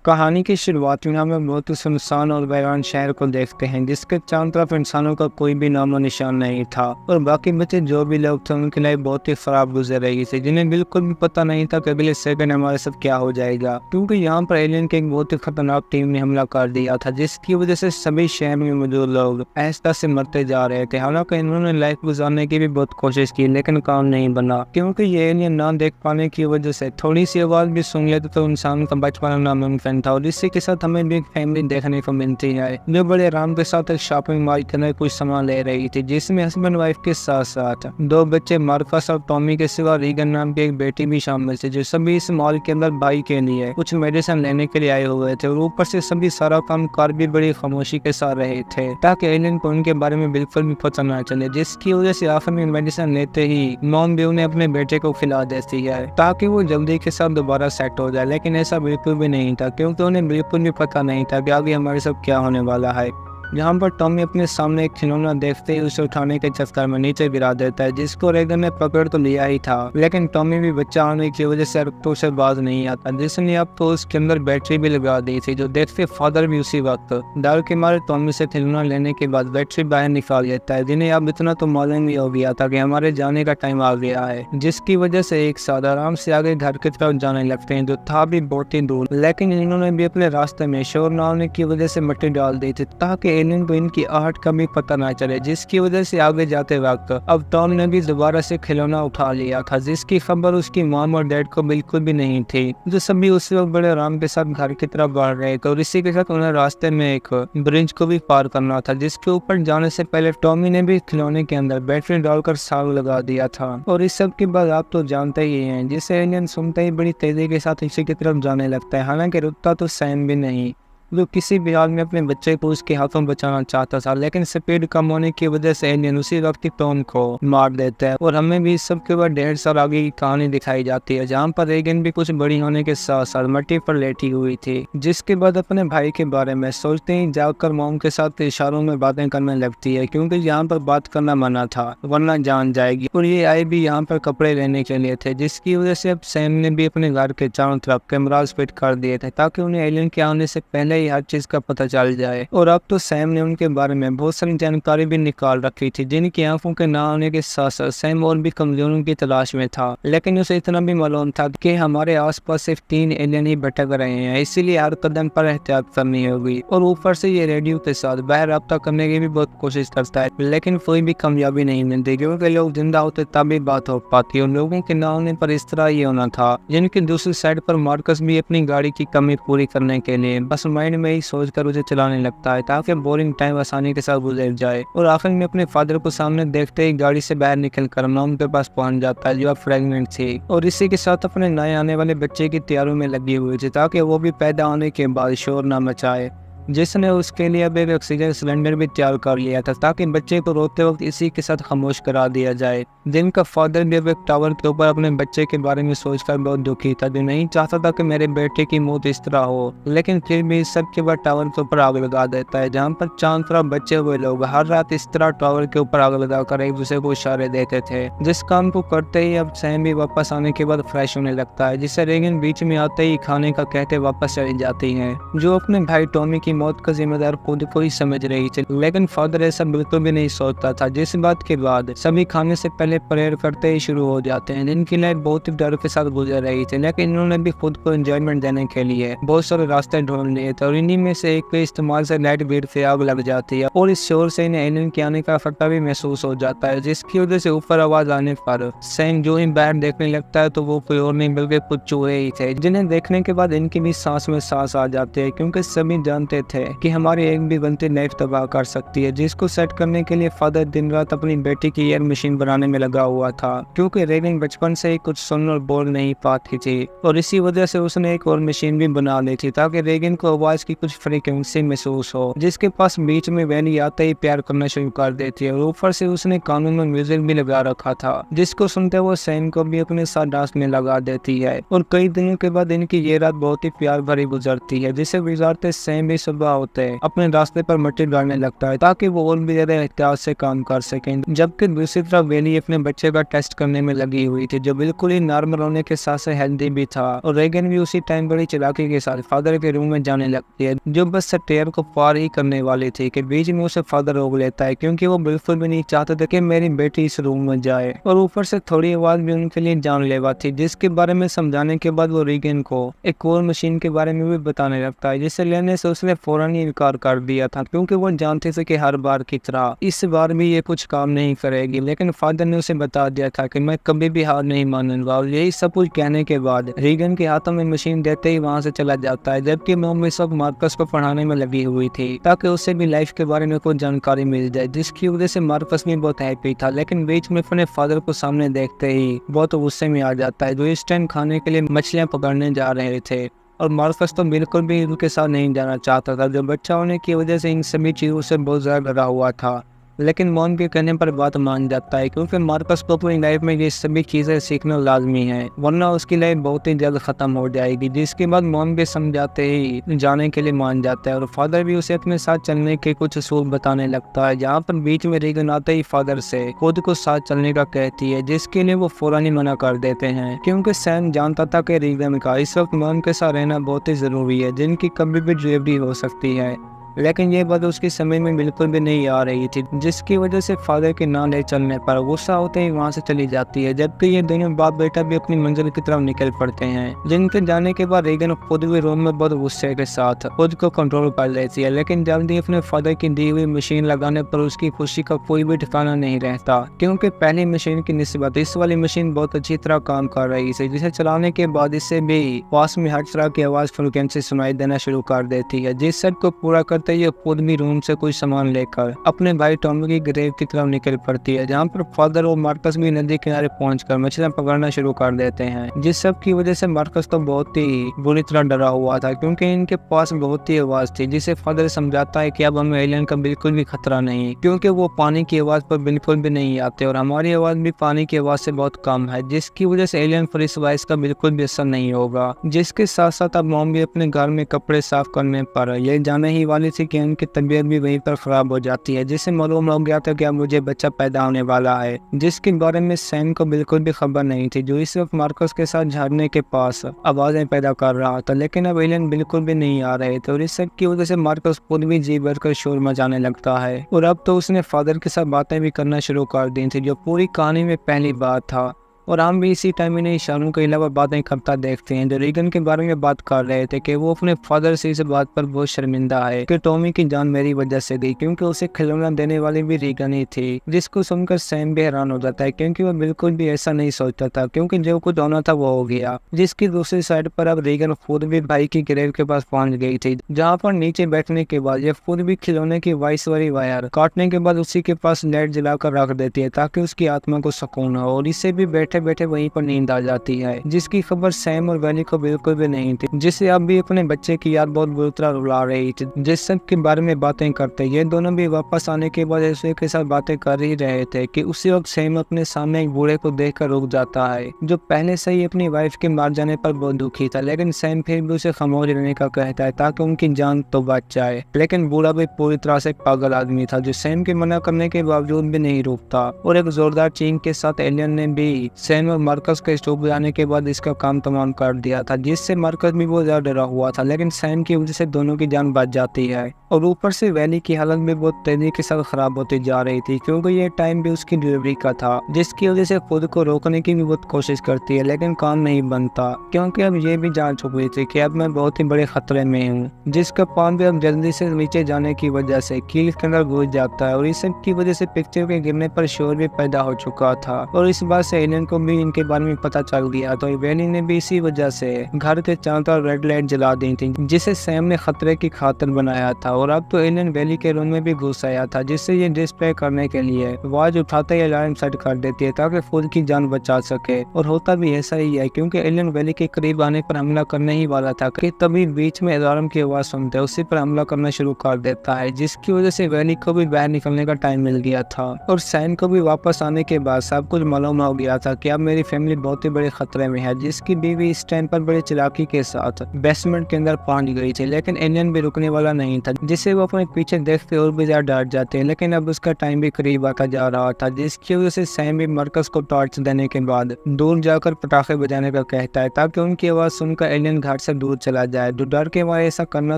कहानी की शुरुआत में हम बहुत ही सुनसान और वीरान शहर को देखते हैं जिसके चारों तरफ इंसानों का कोई भी नामो निशान नहीं था और बाकी बचे जो भी लोग थे उनकी लाइफ बहुत ही खराब गुजर रही थी जिन्हें बिल्कुल भी पता नहीं था कि अगले सेकंड हमारे साथ क्या हो जाएगा, क्योंकि यहाँ पर एलियन की एक बहुत ही खतरनाक टीम ने हमला कर दिया था जिसकी वजह से सभी शहर में मौजूद लोग ऐसा से मरते जा रहे थे। हालांकि इन्होंने लाइफ गुजारने की भी बहुत कोशिश की लेकिन काम नहीं बना, क्योंकि ये एलियन ना देख पाने की वजह से थोड़ी सी आवाज भी सुन लेते तो इंसान का बच पाना नामुमकिन था। और इसी के साथ हमें भी एक फैमिली देखने को मिलती है जो बड़े आराम के साथ एक शॉपिंग मॉल के अंदर कुछ सामान ले रही थी, जिसमें हस्बैंड वाइफ के साथ साथ दो बच्चे मार्कस और टॉमी के सिवा रीगन नाम की एक बेटी भी शामिल थी, जो सभी इस मॉल के अंदर भाई के लिए कुछ मेडिसिन लेने के लिए आए हुए थे। और ऊपर से सभी सारा काम कार भी बड़ी खामोशी के साथ रहे थे ताकि एलियन को उनके बारे में बिल्कुल भी पता न चले, जिसकी वजह से आखिर में मेडिसिन लेते ही मॉम भी उन्हें अपने बेटे को खिला देती है ताकि वो जल्दी के साथ दोबारा सेट हो जाए। लेकिन ऐसा बिल्कुल भी नहीं था, क्योंकि उन्हें बिल्कुल भी पता नहीं था कि आगे हमारे साथ क्या होने वाला है। जहाँ पर टॉमी अपने सामने एक खिलौना देखते ही उसे उठाने के चक्कर में नीचे गिरा देता है, जिसको रेगन ने पकड़ तो लिया ही था लेकिन टॉमी भी बच्चा होने की वजह से तो से बाज नहीं आता, जिसने अब तो उसके अंदर बैटरी भी लगा दी थी, जो देखते फादर भी उसी वक्त डर के मारे टॉमी से खिलौना लेने के बाद बैटरी बाहर निकाल लेता है, जिन्हें अब इतना तो मालूम भी हो गया था कि हमारे जाने का टाइम आ गया है, जिसकी वजह से एक साथ आराम से आगे घर की तरफ जाने लगते हैं जो था भी बहुत ही दूर। लेकिन इन्होंने भी अपने रास्ते में शोर न होने की वजह से मिट्टी डाल दी थी ताकि एलियन को इनकी आहट का भी पता ना चले, जिसकी वजह से आगे जाते वक्त अब टॉम ने भी दोबारा से खिलौना उठा लिया था, जिसकी खबर उसकी मॉम और डैड को बिल्कुल भी नहीं थी, जो सभी उस वक्त बड़े आराम के साथ घर की तरफ बढ़ रहे थे। और इसी के साथ उन्हें रास्ते में एक ब्रिज को भी पार करना था, जिसके ऊपर जाने से पहले टॉमी ने भी खिलौने के अंदर बैटरी डालकर साग लगा दिया था। और इस सब के बाद आप तो जानते ही हैं, जिसे एलियन सुनते ही बड़ी तेजी के साथ इसी की तरफ जाने लगता है। हालांकि रुकता तो सैम भी नहीं, जो किसी भी हाल में अपने बच्चे को उसके हाथों बचाना चाहता था, लेकिन स्पीड कम होने की वजह से एलियन उसी वक्त टॉम को मार देता है। और हमें भी इस सब के बाद ढेर साल आगे की कहानी दिखाई जाती है, जहाँ पर रेगन भी कुछ बड़ी होने के साथ साथ मिट्टी पर लेटी हुई थी, जिसके बाद अपने भाई के बारे में सोचते ही जाकर मॉम के साथ इशारों में बातें करने लगती है, क्योंकि यहाँ पर बात करना मना था वरना जान जाएगी। और ये आए भी यहाँ पर कपड़े लेने के लिए थे, जिसकी वजह से अब सैम ने भी अपने घर के चारों तरफ कैमरास फिट कर दिए थे ताकि उन्हें एलियन के आने से पहले हर चीज का पता चल जाए। और अब तो सैम ने उनके बारे में बहुत सारी जानकारी भी निकाल रखी थी, जिनकी आंखों के ना आने के साथ साथ सैम और भी कमजोरों की तलाश में था, लेकिन उसे इतना भी मालूम था कि हमारे आसपास सिर्फ 3 एलियन ही भटक रहे हैं, इसीलिए हर कदम पर एहतियात करनी होगी। और ऊपर से ये रेडियो के साथ बाहर रब्ता करने की भी बहुत कोशिश करता है, लेकिन कोई भी कामयाबी नहीं मिलती, क्योंकि लोग जिंदा होते तभी बात हो पाती है। लोगों के ना होने पर इस तरह ये होना था, जिनकी दूसरी साइड पर मार्कस भी अपनी गाड़ी की कमी पूरी करने के लिए बस माइंड में सोचकर उसे चलाने लगता है ताकि बोरिंग टाइम आसानी के साथ गुजर जाए। और आखिर में अपने फादर को सामने देखते ही गाड़ी से बाहर निकलकर मॉम के पास पहुंच जाता है, जो अब प्रेग्नेंट थी, और इसी के साथ अपने नए आने वाले बच्चे की तैयारियों में लगी हुई थी ताकि वो भी पैदा होने के बाद शोर न मचाए, जिसने उसके लिए अब एक ऑक्सीजन सिलेंडर भी तैयार कर लिया था ताकि बच्चे को रोते वक्त इसी के साथ खामोश करा दिया जाए। जिनका फादर भी अब एक टावर के ऊपर अपने बच्चे के बारे में सोचकर बहुत दुखी था, जो नहीं चाहता था कि मेरे बेटे की मौत इस तरह हो, लेकिन फिर भी इस सब के बाद टावर के ऊपर आग लगा देता है, जहाँ पर चांद तरफ बचे हुए लोग हर रात इस तरह टावर के ऊपर आग लगाकर एक दूसरे को इशारे देते थे। जिस काम को करते ही अब सैम भी वापस आने के बाद फ्रेश होने लगता है, जिससे रेगन बीच में आते ही खाने का कहते वापस चली जाती है, जो अपने भाई टॉमी की मौत का जिम्मेदार खुद को ही समझ रही थी। लेकिन फादर ऐसा बिल्कुल भी नहीं सोचता था, जिस बात के बाद सभी खाने से पहले प्रेयर करते ही शुरू हो जाते हैं। इनकी लाइफ बहुत ही डर के साथ गुजर रही थी, लेकिन इन्होंने भी खुद को एंजॉयमेंट देने के लिए बहुत सारे रास्ते ढूंढ लिए थे, और इन्हीं में से एक के इस्तेमाल से लाइट भीड़ से आग लग जाती है, और इस शोर से इन्हें एलियन के आने का खतरा भी महसूस हो जाता है, जिसकी वजह से ऊपर आवाज आने पर सैम जो ही बाहर देखने लगता है तो वो कोई और नहीं बल्कि कुछ चूहे ही थे, जिन्हें देखने के बाद इनकी भी सांस में सांस आ जाती है, क्योंकि सभी जानते थे कि हमारी एक भी गलती लाइफ तबाह कर सकती है, जिसको सेट करने के लिए फादर दिन रात अपनी बेटी की एयर मशीन बनाने में लगा हुआ था, क्योंकि रेगन बचपन से ही कुछ सुन और बोल नहीं पाती थी, और इसी वजह से उसने एक और मशीन भी बना ली थी ताकि रेगन को आवाज की कुछ फ्रीक्वेंसी महसूस हो, जिसके पास बीच में वैली आते ही प्यार करना शुरू कर देती है। और ऊपर से उसने कानून में म्यूजिक भी लगा रखा था, जिसको सुनते वो सैम को भी अपने साथ डांस में लगा देती है। और कई दिनों के बाद इनकी ये रात बहुत ही प्यार भरी गुजरती है, जिसे गुजारते सैम भी सुबह होते अपने रास्ते पर मिट्टी डालने लगता है ताकि वो और भी ज्यादा एहतियात से काम कर सकें। जबकि दूसरी तरफ वेली अपने बच्चे का टेस्ट करने में लगी हुई थी, जो बिल्कुल ही नॉर्मल होने के साथ साथ हेल्दी भी था। और रेगन भी उसी टाइम बड़ी चालाकी के साथ फादर के रूम में जाने लगती है, जो बस स्टेयर को पार ही करने वाली थी कि बीच में उसे फादर रोक लेता है, क्योंकि वो बिल्कुल भी नहीं चाहते थे कि मेरी बेटी इस रूम में जाए। और ऊपर से थोड़ी आवाज भी उनके लिए जानलेवा थी, जिसके बारे में समझाने के बाद वो रेगन को एक और मशीन के बारे में भी बताने लगता है, जिसे लेने से उसने फौरन ही इनकार कर दिया था, क्योंकि वो जानते थे कि हर बार की तरह इस बार भी ये कुछ काम नहीं करेगी। लेकिन फादर ने उसे बता दिया था कि मैं कभी भी हार नहीं मानूंगा। और यही सब कुछ कहने के बाद रेगन के हाथों में मशीन देते ही वहाँ से चला जाता है, जबकि मॉम इस वक्त मार्कस को पढ़ाने में लगी हुई थी ताकि उसे भी लाइफ के बारे में कुछ जानकारी मिल जाए, जिसकी वजह से मार्कस भी बहुत हैप्पी था। लेकिन बीच में अपने फादर को सामने देखते ही बहुत गुस्से में आ जाता है, जो इस टाइम खाने के लिए मछलियां पकड़ने जा रहे थे। और मार्कस तो बिल्कुल भी उनके साथ नहीं जाना चाहता था, जो बच्चा होने की वजह से इन सभी चीजों से बहुत ज्यादा डरा हुआ था। लेकिन मॉम के कहने पर बात मान जाता है, क्योंकि मार्कस को अपनी लाइफ में ये सभी चीजें सीखना लाजमी है, वरना उसकी लाइफ बहुत ही जल्द खत्म हो जाएगी। जिसके बाद मॉम भी समझाते ही जाने के लिए मान जाता है, और फादर भी उसे अपने साथ चलने के कुछ असूल बताने लगता है, जहाँ पर बीच में रेगन आते ही फादर से खुद को साथ चलने का कहती है, जिसके लिए वो फौरन ही मना कर देते हैं, क्योंकि सैम जानता था कि रेगन का इस वक्त मॉम के साथ रहना बहुत ही जरूरी है, जिनकी कभी भी डिलीवरी हो सकती है। लेकिन ये बात उसकी समझ में बिल्कुल भी नहीं आ रही थी, जिसकी वजह से फादर के ना ले चलने पर गुस्सा होते ही वहाँ से चली जाती है। जबकि ये दोनों बाप बेटा भी अपनी मंजिल की तरफ निकल पड़ते हैं, जिनके जाने के बाद रेगन खुद भी रूम में बहुत गुस्से के साथ खुद को कंट्रोल कर लेती है। लेकिन जल्दी अपने फादर की दी हुई मशीन लगाने पर उसकी खुशी का कोई भी ठिकाना नहीं रहता, क्योंकि पहली मशीन की निस्बत इस वाली मशीन बहुत अच्छी तरह काम कर रही थी, जिसे चलाने के बाद इससे भी पास में हर तरह की आवाज फ्रिक्वेंसी सुनाई देना शुरू कर देती है। जिस सब को पूरा कर ये खुद भी रूम से कोई सामान लेकर अपने भाई टॉमी की ग्रेव की तरफ निकल पड़ती है, जहाँ पर फादर और मार्कस भी नदी किनारे पहुंचकर मछलियां पकड़ना शुरू कर देते हैं। जिस सब की वजह से मार्कस तो बहुत ही बुरी तरह डरा हुआ था, क्योंकि इनके पास बहुत ही आवाज थी, जिसे फादर समझाता है कि अब हमें एलियन का बिल्कुल भी खतरा नहीं, क्योंकि वो पानी की आवाज पर बिल्कुल भी नहीं आते और हमारी आवाज भी पानी की आवाज से बहुत कम है, जिसकी वजह से एलियन पर इस वॉइस का बिल्कुल भी असर नहीं होगा। जिसके साथ साथ अब मॉम भी अपने घर में कपड़े साफ करने पर ये जाने ही वाली थी कि उनकी तबीयत भी वहीं पर खराब हो जाती है, जिससे मालूम हो गया था कि अब मुझे बच्चा पैदा होने वाला है, जिसके बारे में सैम को बिल्कुल भी खबर नहीं थी, जो इस वक्त मार्कस के साथ झरने के पास आवाजें पैदा कर रहा था। लेकिन अब एलियन बिल्कुल भी नहीं आ रहे थे, और इस सब की वजह से मार्कस खुद भी जी भरकर शोर मचाने लगता है। और अब तो उसने फादर के साथ बातें भी करना शुरू कर दी थी, जो पूरी कहानी में पहली बार था। और हम भी इसी टाइम इन्हें इशारों के अलावा बातें करता देखते हैं, जो रेगन के बारे में बात कर रहे थे कि वो अपने फादर से इस बात पर बहुत शर्मिंदा है कि टॉमी की जान मेरी वजह से गई, क्योंकि उसे खिलौना देने वाली भी रेगन ही थी। जिसको सुनकर सैम भी हैरान हो जाता है, क्योंकि वो बिल्कुल भी ऐसा नहीं सोचता था, क्योंकि जो कुछ होना था वो हो गया। जिसकी दूसरी साइड पर अब रेगन खुद भी भाई की ग्रेव के पास पहुंच गई थी, जहाँ पर नीचे बैठने के बाद ये खुद भी खिलौने की वाइस वाली वायर काटने के बाद उसी के पास लाइट जलाकर रख देती है, ताकि उसकी आत्मा को सुकून हो, और इसे भी बैठे बैठे वहीं पर नींद आ जाती है, जिसकी खबर सैम और वेली को बिल्कुल भी नहीं थी, जिसे अब भी अपने बच्चे की याद बहुत बुरी तरह रुला रही थी। जिस सब के बारे में बातें करते ये दोनों भी वापस आने के बाद एक के साथ बातें कर ही रहे थे कि उसी वक्त सैम अपने सामने एक बूढ़े को देखकर रुक जाता है, जो पहले से ही अपनी वाइफ के मार जाने पर बहुत दुखी था। लेकिन सैम फिर भी उसे खामोश रहने का कहता है ताकि उनकी जान तो बच जाए। लेकिन बूढ़ा भी पूरी तरह से पागल आदमी था, जो सैम के मना करने के बावजूद भी नहीं रुकता, और एक जोरदार चीन के साथ एलियन ने भी सैम और मार्कस के स्टोव बुझाने के बाद इसका काम तमाम कर दिया था, जिससे मार्कस भी बहुत ज्यादा डरा हुआ था। लेकिन सैम की वजह से दोनों की जान बच जाती है, और ऊपर से वैली की हालत भी बहुत तेजी के साथ खराब होती जा रही थी, क्योंकि ये टाइम भी उसकी डिलीवरी का था, जिसकी वजह से खुद को रोकने की भी बहुत कोशिश करती है, लेकिन काम नहीं बनता, क्योंकि अब ये भी जान चुकी थी कि अब मैं बहुत ही बड़े खतरे में हूँ, जिसका पान भी अब जल्दी से नीचे जाने की वजह से कील के अंदर घुस जाता है, और इस सब की वजह से पिक्चर के गिरने पर शोर भी पैदा हो चुका था। और इस बात से एलियन को भी इनके बारे में पता चल गया, तो वैली ने भी इसी वजह से घर के चारों तरफ रेड लाइट जला दी थी, जिसे सैम ने खतरे की खातिर बनाया था। और अब तो एलियन वैली के रूम में भी घुस आया था, जिससे ये डिस्प्ले करने के लिए आवाज उठाते ही अलार्म सेट कर देती है ताकि खुद की जान बचा सके। और होता भी ऐसा ही है, क्योंकि एलियन वैली के करीब आने पर हमला करने ही वाला था कि तभी बीच में अलार्म की आवाज सुनते उसी पर हमला करना शुरू कर देता है, जिसकी वजह से वैली को भी बाहर निकलने का टाइम मिल गया था। और सैम को भी वापस आने के बाद सब कुछ मालूम हो गया था कि अब मेरी फैमिली बहुत ही बड़े खतरे में है, जिसकी बीवी इस टाइम पर बड़ी चालाकी के साथ बेसमेंट के अंदर पहुंच गई थी। लेकिन एलियन भी रुकने वाला नहीं था, जिसे वो अपने पीछे देखते और भी ज्यादा डर जाते हैं। लेकिन अब उसका टाइम भी करीब आता जा रहा था, जिसकी वजह से सैम भी मरकज को टॉर्च देने के बाद दूर जाकर पटाखे बजाने का कहता है, ताकि उनकी आवाज सुनकर एलियन घर से दूर चला जाए। जो डर के मारे ऐसा करना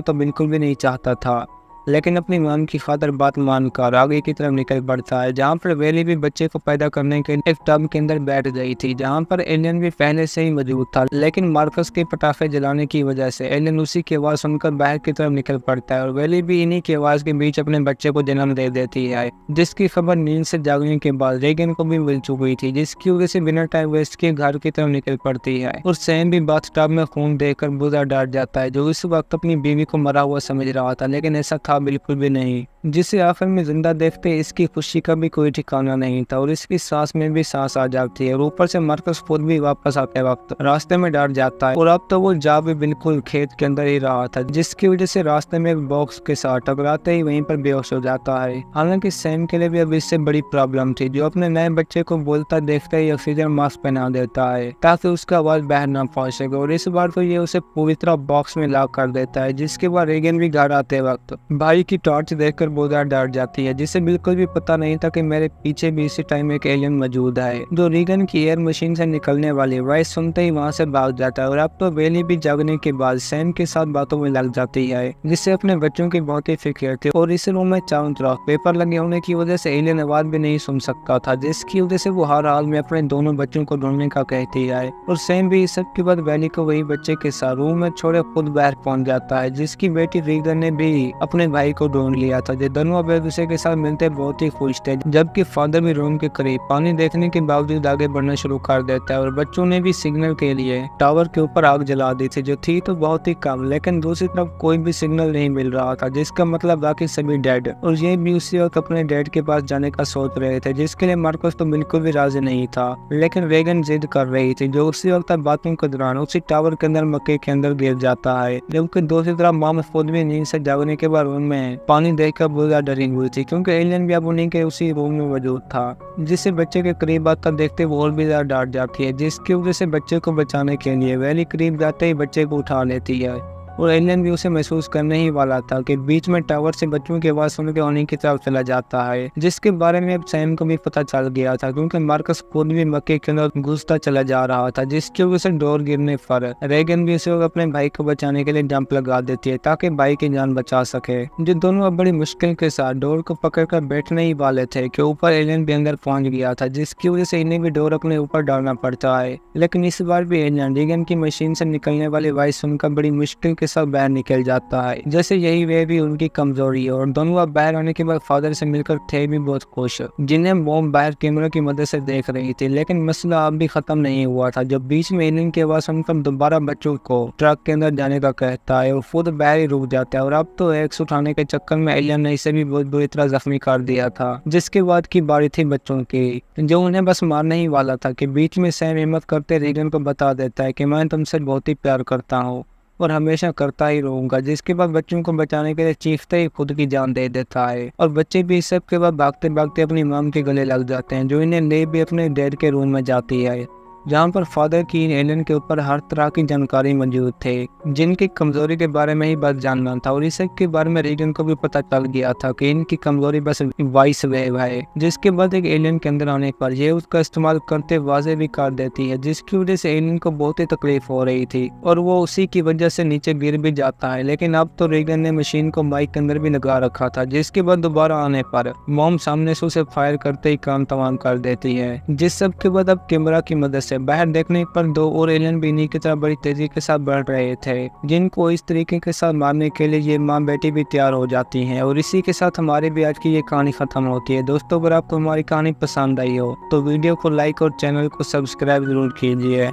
तो बिल्कुल भी नहीं चाहता था, लेकिन अपनी मां की खातिर बात मानकर आगे की तरफ निकल पड़ता है, जहाँ पर वेली भी बच्चे को पैदा करने के लिए एक टब के अंदर बैठ गई थी, जहाँ पर एलियन भी पहले से ही मौजूद था। लेकिन मार्कस के पटाखे जलाने की वजह से एलियन उसी की आवाज सुनकर बाहर की तरफ निकल पड़ता है और वेली भी इन्हीं की आवाज के बीच अपने बच्चे को जन्म दे देती है, जिसकी खबर नींद से जागने के बाद रेगन को भी मिल चुकी थी, जिसकी वजह से बिना टाइम वेस्ट के घर की तरफ निकल पड़ती है। और सैम भी बाथटब में खून देखकर बुरा डर जाता है, जो इस वक्त अपनी बीवी को मरा हुआ समझ रहा था, लेकिन ऐसा था बिल्कुल भी नहीं। जिसे आखिर में जिंदा देखते इसकी खुशी का भी कोई ठिकाना नहीं था और इसकी सांस में भी सांस आ जाती है। और ऊपर से मार्कस खुद भी वापस आते वक्त रास्ते में डर जाता है और अब तो वो जा भी बिल्कुल खेत के अंदर ही रहा था, जिसकी वजह से रास्ते में एक बॉक्स के साथ टकराते ही वहीं पर बेहोश हो जाता है। हालांकि सैम के लिए भी अब इससे बड़ी प्रॉब्लम थी, जो अपने नए बच्चे को बोलता देखते ही ऑक्सीजन मास्क पहना देता है ताकि उसका आवाज बाहर ना पहुंच सके। और इस बार तो ये उसे पूरी तरह बॉक्स में लॉक कर देता है, जिसके बाद रेगन भी घर आते वक्त भाई की टॉर्च देखकर बहुत ज्यादा डर जाती है, जिसे बिल्कुल भी पता नहीं था कि मेरे पीछे भी इसी टाइम एक एलियन मौजूद है, जो रीगन की एयर मशीन से निकलने वाली वॉइस सुनते ही वहां से भाग जाता है। और अब तो वेली भी जागने के बाद सैम के साथ बातों में लग जाती है, जिससे अपने बच्चों की बहुत ही फिक्र थी। और इस रूम में चारों तरफ पेपर लगे होने की वजह से एलियन आवाज भी नहीं सुन सकता था, जिसकी वजह से वो हर हाल में अपने दोनों बच्चों को ढूंढने का कहती है। और सैम भी इस सब के बाद वेली को वही बच्चे के साथ रूम में छोड़े खुद बाहर पहुंच जाता है, जिसकी बेटी रीगन ने भी अपने भाई को ढूंढ लिया था। जो दोनों अब एक दूसरे के साथ मिलते बहुत ही खुश थे, जबकि फादर भी रूम के करीब पानी देखने के बावजूद आगे बढ़ना शुरू कर देता है। और बच्चों ने भी सिग्नल के लिए टावर के ऊपर आग जला दी थी, जो थी तो बहुत ही कम, लेकिन दूसरी तरफ कोई भी सिग्नल नहीं मिल रहा था, जिसका मतलब बाकी सभी डेड। और ये भी उसी वक्त अपने डैड के पास जाने का सोच रहे थे, जिसके लिए मार्कस तो बिल्कुल भी राजी नहीं था, लेकिन रेगन जिद कर रही थी, जो उसी वक्त बातों के दौरान उसी टावर के अंदर मक्के के अंदर गिर जाता है। जबकि दूसरी तरफ मां खुद भी नींद से जागने के बाद रूम में पानी देखकर बहुत डरी हुई थी, क्योंकि एलियन भी अब उन्हीं के उसी रूम में मौजूद था, जिससे बच्चे के करीब आकर देखते वो और भी ज्यादा डर जाती है, जिसकी वजह से बच्चे को बचाने के लिए वेली करीब जाते ही बच्चे को उठा लेती है। और एलियन भी उसे महसूस करने ही वाला था कि बीच में टावर से बच्चों की आवाज सुन के उन्हीं की तरफ चला जाता है, जिसके बारे में अब सैम को भी पता चल गया था, क्योंकि मार्कस खुद भी मक्के के अंदर घुसता चला जा रहा था, जिसकी वजह से डोर गिरने पर रेगन भी उसे अपने भाई को बचाने के लिए जंप लगा देती है, ताकि भाई की जान बचा सके। जो दोनों अब बड़ी मुश्किल के साथ डोर को पकड़कर बैठने ही वाले थे कि ऊपर एलियन भी अंदर पहुंच गया था, जिसकी वजह से इन्हें भी डोर अपने ऊपर डालना पड़ता है। लेकिन इस बार भी एलियन रेगन की मशीन से निकलने वाली आवाज सुनकर बड़ी मुश्किल के साथ बाहर निकल जाता है, जैसे यही वे भी उनकी कमजोरी है। और दोनों अब बाहर आने के बाद फादर से मिलकर थे भी बहुत खुश, जिन्हें मॉम बाहर कैमरा की मदद से देख रही थी। लेकिन मसला अब भी खत्म नहीं हुआ था, जब बीच में एलियन की आवाज सुनकर दोबारा बच्चों को ट्रक के अंदर जाने का कहता है और खुद बाहर ही रुक जाता है। और अब तो एक्स उठाने के चक्कर में एलियन ने इसे भी बहुत बुरी तरह जख्मी कर दिया था, जिसके बाद की बारी थी बच्चों की, जो उन्हें बस मारने ही वाला था कि बीच में सैम हिम्मत करते रीगन को बता देता है कि मैं तुमसे बहुत ही प्यार करता हूँ और हमेशा करता ही रहूंगा, जिसके बाद बच्चों को बचाने के लिए चीखते ही खुद की जान दे देता है। और बच्चे भी इस सब के बाद भागते भागते अपनी मॉम के गले लग जाते हैं, जो इन्हें ले भी अपने डैड के रूम में जाती है, जहाँ पर फादर की एलियन के ऊपर हर तरह की जानकारी मौजूद थे, जिनकी कमजोरी के बारे में ही बस जानना था। और इस के बारे में रीगन को भी पता चल गया था कि इनकी कमजोरी बस वॉइस वेव है, जिसके बाद एक एलियन के अंदर आने पर ये उसका इस्तेमाल करते वाजे भी कर देती है, जिसकी वजह से एलियन को बहुत ही तकलीफ हो रही थी और वो उसी की वजह से नीचे गिर भी जाता है। लेकिन अब तो रीगन ने मशीन को माइक के अंदर भी लगा रखा था, जिसके बाद दोबारा आने पर मॉम सामने से उसे फायर करते ही काम तमाम कर देती है। जिस सब के बाद अब कैमरा की मदद से बाहर देखने पर दो और एलियन भी इन्हीं की तरफ बड़ी तेजी के साथ बढ़ रहे थे, जिनको इस तरीके के साथ मारने के लिए ये माँ बेटी भी तैयार हो जाती हैं। और इसी के साथ हमारी भी आज की ये कहानी खत्म होती है। दोस्तों, अगर आपको हमारी कहानी पसंद आई हो तो वीडियो को लाइक और चैनल को सब्सक्राइब जरूर कीजिए।